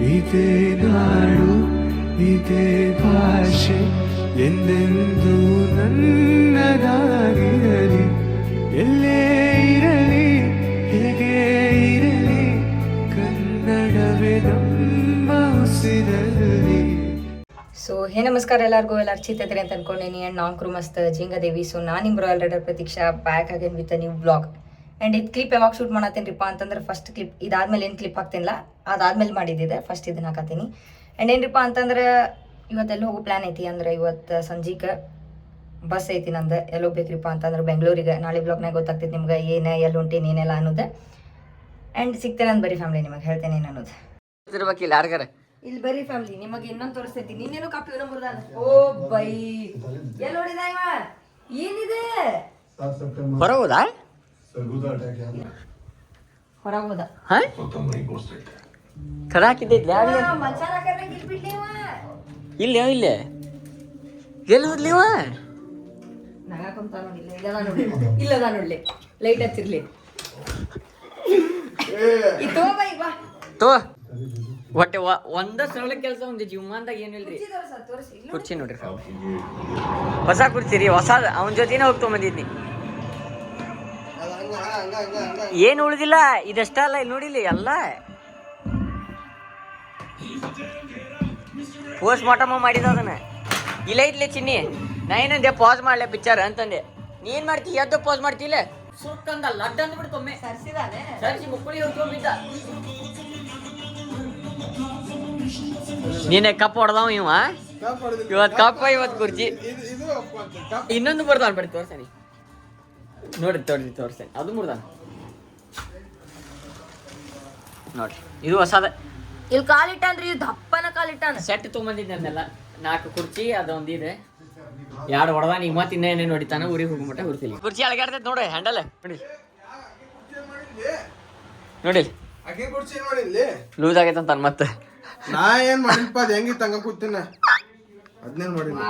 ಇದೇ ನಾಡು ಇದೇ ಭಾಷೆ ಎಂದೆಂದೂ ನನ್ನದಾಗಿರಲಿ. ಎಲ್ಲೇ ಇರಲಿ ಹೇಗೆ ಇರಲಿ ಕನ್ನಡವೇ ನಮ್ಮ ಉಸಿರಲ್ಲಿ. ಸೊ ಹೇ ನಮಸ್ಕಾರ ಎಲ್ಲರಿಗೂ, ಎಲ್ಲರೂ ಚಿತ್ತಿದ್ರಿ ಅಂತ ಅನ್ಕೊಂಡೇನಿ. ಆ್ಯಂಡ್ ನಾವು ಕ್ರೂ ಮಸ್ತ್ ಜಿಂಗದೇವಿ. ಸೊ ನಾನು ನಿಮ್ಮ royal rider Pratiksha back again with a new blog. And ಇದು ಕ್ಲಿಪ್ ಯಾವಾಗ ಶೂಟ್ ಮಾಡತ್ತೀನಿಪ್ಪ ಅಂತಂದ್ರೆ ಫಸ್ಟ್ ಕ್ಲಿಪ್ ಇದಾದ್ಮೇಲೆ ಏನು ಕ್ಲಿಪ್ ಹಾಕ್ತೀನಿಲ್ಲ, ಅದಾದ್ಮೇಲೆ ಮಾಡಿದ್ದಿದೆ. ಫಸ್ಟ್ ಇದನ್ನ ಹಾಕತ್ತೀನಿ. ಆ್ಯಂಡ್ ಏನ್ರಿಪ್ಪ ಅಂತಂದ್ರೆ ಇವತ್ತೆಲ್ಲ ಹೋಗೋ ಪ್ಲ್ಯಾನ್ ಐತಿ. ಅಂದ್ರೆ ಇವತ್ತು ಸಂಜೆಗೆ ಬಸ್ ಐತಿ ನಂದು. ಎಲ್ಲಿ ಹೋಗ್ಬೇಕ್ರಿಪ್ಪ ಅಂತಂದ್ರೆ ಬೆಂಗಳೂರಿಗೆ. ನಾಳೆ ಬ್ಲಾಗ್ನಾಗ ಗೊತ್ತಾಗ್ತೈತಿ ನಿಮ್ಗೆ ಏನು ಎಲ್ಲಿ ಹೊಂಟೀನಿ ಏನೆಲ್ಲ ಅನ್ನೋದು. ಆ್ಯಂಡ್ ಸಿಗ್ತೇನೆ ಅಂತ ಬರೀ ಫ್ಯಾಮಿಲಿ, ನಿಮಗೆ ಹೇಳ್ತೇನೆ ಏನು ಅನ್ನೋದು. ಇರ್ಬೇಕಿಲ್ಲ ಯಾರಿಗಾರ ಇಲ್ಲಿ ಬರೀ ಫ್ಯಾಮಿಲಿ ನಿಮಗೆ ಇನ್ನೊಂದು ತೋರಿಸ್ತೈತಿ. ನೀನೇನು ಕಾಪಿ ಮುರ್ದಾನ. ಓ ಬೈ ಎಲ್ಲಿ ನೋಡಿದ ಇವ ಏನಿದೆ ಹೊರ ಹೋದಾ ಹೊರಗೆ ಹೋದ. ಕರ ಹಾಕಿದ್ದೆ ಮಚಾನ ಕರ್ನಾಗ ಇಲ್ಲಿ ಬಿಡ್ಲಿ ಇವ. ಇಲ್ಲೇ ಇಲ್ಲೇ ಎಲ್ಲಿ ಹೋದ್ಲಿ ಇವ? ನಗಾಕೊಂತ ನೋಡಿಲ್ಲ. ಇಲ್ಲದ ನೋಡ್ಲಿ ಲೈಟ್ ಹಚ್ಚಿರ್ಲಿ. ಇದು ಬೈ ಬಾ ತೋ ಒಟ್ಟೆ ಒಂದ ಸರಳ ಕೆಲಸ ಒಂದು ಜೀವಮಾನದಾಗ ಏನಿಲ್ರಿ. ಕುರ್ಚಿ ನೋಡ್ರಿ ಹೊಸ ಕುರ್ಚಿ ರೀ, ಹೊಸದ. ಅವನ ಜೊತೆನೇ ಹೋಗ್ತೊಂಬಂದಿದ್ನಿ. ಏನು ಉಳಿದಿಲ್ಲ, ಇದಷ್ಟ ಅಲ್ಲ. ಇಲ್ಲಿ ನೋಡಿಲಿ ಎಲ್ಲ ಪೋಸ್ಟ್ ಮಾರ್ಟಮ್ ಮಾಡಿದ ಅದನ್ನ. ಇಲ್ಲ ಇಟ್ಲೆ ಚಿನ್ನಿ, ನಾ ಏನಂದೆ ಪಾಸ್ ಮಾಡ್ಲೆ ಪಿಕ್ಚರ್ ಅಂತಂದೆ. ನೀ ಏನ್ ಮಾಡ್ತಿ? ಎದ್ದು ಪಾಸ್ ಮಾಡ್ತಿಲ್ಲ ಸುಕ್ಕಂದ ಲಡ್ ಅಂದ್ಬಿಡ್ತೊಮ್ಮೆ ಸರ್ಸಿದಾನೆ. ಸರ್ಸಿ ಮುಕ್ಕಳಿ ಹೋಗ್ಬಿದ್ದ. ನೀನೆ ಕಪ್ ಹೊಡೆದವ ಇವ. ಇವತ್ತು ಕಪ್ಪ, ಇವತ್ತು ಕುರ್ಚಿ. ಇನ್ನೊಂದು ಬರ್ದಾನ ಬಡಿ ತೋರ್ಸನಿ ನೋಡ್ರಿ, ತೋರ್ಸೇನೆ. ಅದು ಮುರ್ದಾನ ನೋಡ್ರಿ. ಇದು ಹೊಸದ. ಇಲ್ಲಿ ಕಾಲಿಟ್ಟನ್ರಿ, ದಪ್ಪನ ಕಾಲಿಟ್ಟಾನ. ಸೆಟ್ ತೊಗೊಂಬಂದಿದ್ದನ್ನೆಲ್ಲ 4 ಕುರ್ಚಿ ಅದೊಂದು ಇದೆ. 2 ಹೊಡೆದಾನ. ಈಗ ಮತ್ತೆ ಇನ್ನೇನೇನು ಹೊಡಿತಾನ. ಊರಿಗೆ ಹೋಗ್ಬಿಟ್ಟ ಹುಡ್ತಿಲ್ಲ. ಕುರ್ಚಿ ಅಳಗಾಡ್ತೈತೆ ನೋಡ್ರಿ, ಹ್ಯಾಂಡಲ್ ನೋಡಿ ಲೂಸ್ ಆಗೈತೆ ಅಂತ ಮತ್ತೆ. ನಾ ಏನ್ ಮಾಡಿಲ್ಪ, ಅದ್ ಹೆಂಗಿತ್ತು ಹಂಗ ಕೂತಿನ. ಅದ್ನೇನ್ ಮಾಡಿಲ್ಲ.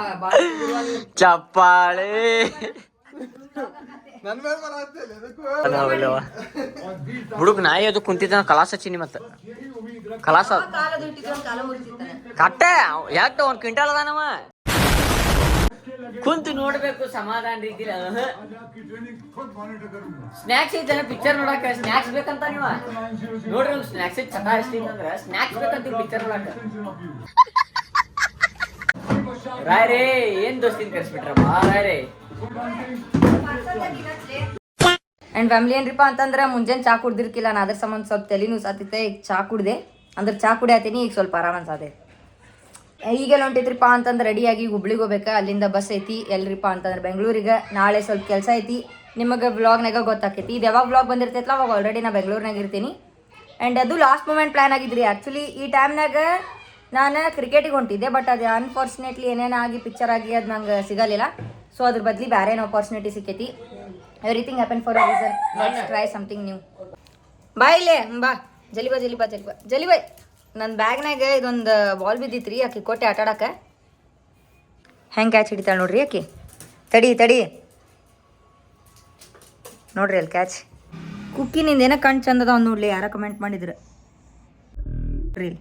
ಚಪ್ಪಾಳೆ ನನ್ ಮೇಲೆ ಹುಡುಗ ನಾಯಿ ಅದು ಕುಂತಿದ್ದ. ಕಲಾಸ ಹಚ್ಚಿನಿ ಮತ್ತೆ ಕಲಾಸ ಕಟ್ಟೆ ಯಾಕೆ 1 ಕ್ವಿಂಟಲ್ ಅದಾನವ. ಕುಂತು ನೋಡ್ಬೇಕು ಸಮಾಧಾನ ರೀತಿಲಿ. ಸ್ನಾಕ್ಸ್ ಐತಲ್ಲ ಪಿಕ್ಚರ್ ನೋಡಕ. ಸ್ನಾಕ್ಸ್ ಬೇಕಂತ ನೀವ ನೋಡ್ರಿ. ಸ್ನಾಕ್ಸ್ ಚಟ ಎಷ್ಟಿತ್ತಂದ್ರ ಸ್ನಾಕ್ಸ್ ಬೇಕಂತ ಪಿಕ್ಚರ್ ನೋಡಕ. ರಾಯ್ರೇ ಏನ್ ದೋಸ್ತಿನ ಕರ್ಸ್ಬಿಟ್ರಪ್ಪ ರಾಯ್ರೇ. ಅಂಡ್ ಫ್ಯಾಮಿಲಿ ಏನ್ರಿಪ್ಪ ಅಂತಂದ್ರೆ ಮುಂಜಾನೆ ಚಾ ಕುಡ್ದಿರ್ಕಿಲ್ಲ. ನಾನು ಅದ್ರ ಸಂಬಂಧ ಸ್ವಲ್ಪ ತಲೆನೂ ಸಾತಿತ್ತೆ. ಈಗ ಚಾ ಕುಡ್ದೆ ಅಂದ್ರೆ ಚಾ ಕುಡಿಯತ್ತೀನಿ. ಈಗ ಸ್ವಲ್ಪ ಆರಾಮ ಅನ್ಸಾದೆ. ಈಗೆಲ್ಲ ಹೊಂಟೈತ್ರಿಪ್ಪ ಅಂತಂದ್ರೆ ರೆಡಿಯಾಗಿ ಹುಬ್ಳಿಗೆ ಹೋಗ್ಬೇಕಾ. ಅಲ್ಲಿಂದ ಬಸ್ ಐತಿ. ಎಲ್ರಿಪ್ಪ ಅಂತಂದ್ರೆ ಬೆಂಗಳೂರಿಗೆ. ನಾಳೆ ಸ್ವಲ್ಪ ಕೆಲಸ ಐತಿ. ನಿಮಗೆ ವ್ಲಾಗ್ನಾಗ ಗೊತ್ತಾಕೈತಿ. ಇದು ಯಾವಾಗ ವ್ಲಾಗ್ ಬಂದಿರ್ತೈತಲ್ಲ ಅವಾಗ ಆಲ್ರೆಡಿ ನಾ ಬೆಂಗಳೂರಿನಾಗ ಇರ್ತೀನಿ. ಆ್ಯಂಡ್ ಅದು ಲಾಸ್ಟ್ ಮೂಮೆಂಟ್ ಪ್ಲ್ಯಾನ್ ಆಗಿದ್ರಿ. ಆ್ಯಕ್ಚುಲಿ ಈ ಟೈಮ್ನಾಗ ನಾನು ಕ್ರಿಕೆಟಿಗೆ ಹೊಂಟಿದ್ದೆ. ಬಟ್ ಅದು ಅನ್ಫಾರ್ಚುನೇಟ್ಲಿ ಏನೇನಾಗಿ ಪಿಕ್ಚರ್ ಆಗಿ ಅದು ನಂಗೆ ಸಿಗಲಿಲ್ಲ. ಸೊ ಅದ್ರ ಬದಲಿ ಬೇರೆ ಏನೋ ಆಪರ್ಚುನಿಟಿ ಸಿಕ್ಕೈತಿ. Everything happen for a reason. Let's try something new. ಬಾ ಇಲ್ಲೇ ಬಾ ಜಲಿ ಬಾ. ನನ್ನ ಬ್ಯಾಗ್ನಾಗ ಇದೊಂದು ಬಾಲ್ ಬಿದ್ದಿತ್ತು ರೀ. ಆಕೆ ಕೊಟ್ಟೆ ಆಟಾಡಕ್ಕೆ. ಹೆಂಗೆ ಕ್ಯಾಚ್ ಹಿಡಿತಾಳೆ ನೋಡ್ರಿ ಆಕೆ. ತಡಿ ನೋಡ್ರಿ ಅಲ್ಲಿ ಕ್ಯಾಚ್. ಕುಕ್ಕಿನಿಂದ ಏನೋ ಕಣ್ಣು ಚಂದ ಅದಾವ ನೋಡ್ಲಿ. ಯಾರ ಕಮೆಂಟ್ ಮಾಡಿದ್ರು ರೀ.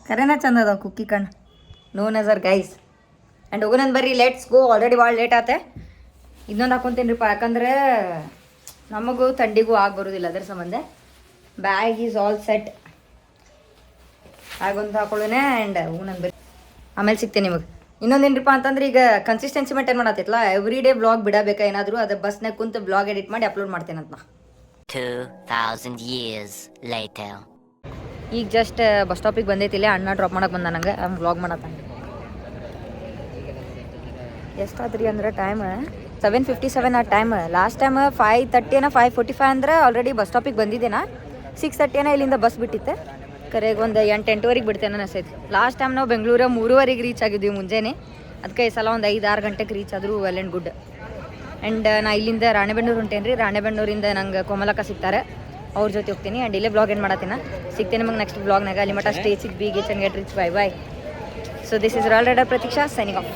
ಕರೆನ ಚಂದ ಅದಾವ ಕುಕ್ಕಿ ಕಣ್ಣು. No ನಜರ್ guys. ಆ್ಯಂಡ್ ಹೋಗೋಣ ಬರ್ರಿ, ಲೆಟ್ಸ್ ಗೋ. ಆಲ್ರೆಡಿ ಭಾಳ ಲೇಟ್ ಆತೆ. ಇನ್ನೊಂದು ಹಾಕ್ಕೊಂತೀನಿ ರೀಪ್ಪ, ಯಾಕಂದ್ರೆ ನಮಗೂ ಥಂಡಿಗೂ ಆಗಿ ಬರೋದಿಲ್ಲ. ಅದರ ಸಂಬಂಧ ಬ್ಯಾಗ್ ಈಸ್ ಆಲ್ ಸೆಟ್. ಆಗೊಂದು ಹಾಕೊಳ್ಳೋಣ. ಆ್ಯಂಡ್ ಹೋಗೋಣ ಬರ್ರಿ, ಆಮೇಲೆ ಸಿಗ್ತೇನೆ ನಿಮಗೆ. ಇನ್ನೊಂದೇನ್ರಿಪ್ಪ ಅಂತಂದ್ರೆ ಈಗ ಕನ್ಸಿಸ್ಟೆನ್ಸಿ ಮೇಂಟೈನ್ ಮಾಡತ್ತಿತ್ತಲ್ಲ. ಎವ್ರಿ ಡೇ ಬ್ಲಾಗ್ ಬಿಡಬೇಕಾ ಏನಾದರೂ. ಅದು ಬಸ್ನಾಗ ಕುಂತು ಬ್ಲಾಗ್ ಎಡಿಟ್ ಮಾಡಿ ಅಪ್ಲೋಡ್ ಮಾಡ್ತೇನಂತ ನಾ. 2000 years later. ಈಗ ಜಸ್ಟ್ ಬಸ್ ಸ್ಟಾಪಿಗೆ ಬಂದೈತಿಲ್ಲ. ಅಣ್ಣ ಡ್ರಾಪ್ ಮಾಡಕ್ಕೆ ಬಂದ ನಂಗೆ. ವ್ಲಾಗ್ ಮಾಡತ್ತಾನ. ಎಷ್ಟಾದ್ರಿ ಅಂದ್ರೆ ಟೈಮ್ 7:57 ಆ ಟೈಮ್. ಲಾಸ್ಟ್ ಟೈಮ್ 5:30 5:45 ಅಂದ್ರೆ ಆಲ್ರೆಡಿ ಬಸ್ ಸ್ಟಾಪಿಗೆ ಬಂದಿದ್ದೇನಾ. 6:30 ಇಲ್ಲಿಂದ ಬಸ್ ಬಿಟ್ಟಿತ್ತೆ. ಕರೆಗೆ ಒಂದು 8-8ವರೆಗೆ ಬಿಡ್ತೇನೆ ಅನಿಸ್ತೈತಿ. ಲಾಸ್ಟ್ ಟೈಮ್ ನಾವು ಬೆಂಗಳೂರ 3:30 ರೀಚ್ ಆಗಿದ್ವಿ ಮುಂಜಾನೆ. ಅದಕ್ಕೆ ಈ ಸಲ ಒಂದು 5-6 ಗಂಟೆಗೆ ರೀಚ್ ಆದರೂ ವೆಲ್ ಆ್ಯಂಡ್ ಗುಡ್. ಆ್ಯಂಡ್ ನಾ ಇಲ್ಲಿಂದ ರಾಣೆಬೆನ್ನೂರು ಹೊಂಟೇನಿ ರೀ. ರಾಣೆಬೆನ್ನೂರಿಂದ ನಂಗೆ ಕೋಮಲಕ್ಕ ಸಿಗ್ತಾರೆ. ಅವ್ರ ಜೊತೆ ಹೋಗ್ತೀನಿ. ಆ್ಯಂಡ್ ಇಲ್ಲೇ ಬ್ಲಾಗ್ ಏನು ಮಾಡತ್ತೀನಿ. ಸಿಗ್ತೇನೆ ನಿಮಗೆ ನೆಕ್ಸ್ಟ್ ಬ್ಲಾಗ್ನಾಗ. ಅಲ್ಲಿ ಮಟ್ಟ stay chic be get rich. Bye. So this is royal rider Pratiksha signing of.